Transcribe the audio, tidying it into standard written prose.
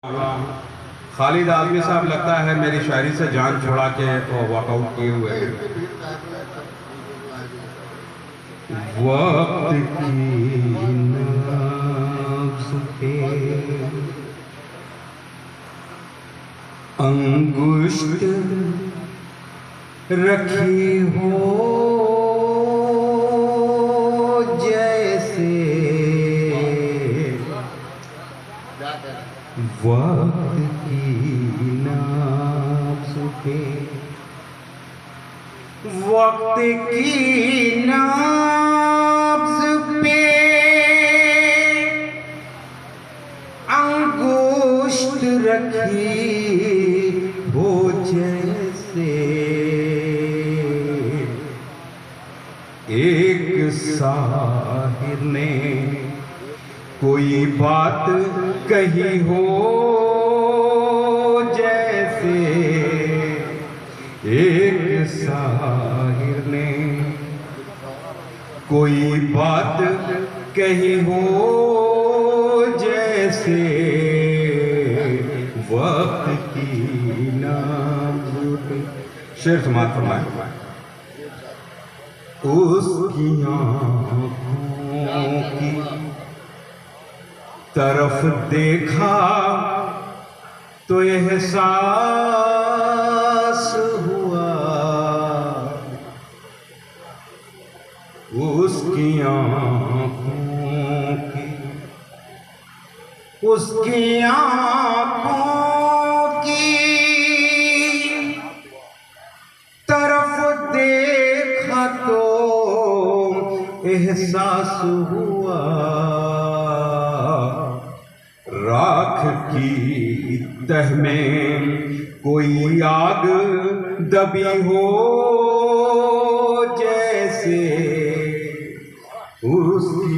खालिद आलमी साहब लगता है मेरी शायरी से जान छुड़ा के वॉकआउट किए हुए हैं। वक्त की नब्ज़ पे अंगुष्ठ रखी हो जैसे वक्त की नब्ज़ पे वक्त की नब्ज़ पे अंगुष्ठ रखी हो जैसे एक साहिर ने कोई बात कही हो जैसे एक शायर ने कोई बात कही हो जैसे वक्त की नाज़ुक शेर समाप्त फरमाए। उसकी आँखों की तरफ देखा तो एहसास हुआ उसकी आँखों की तरफ देखा तो एहसास हुआ राख की तह में कोई आग दबी हो जैसे उसकी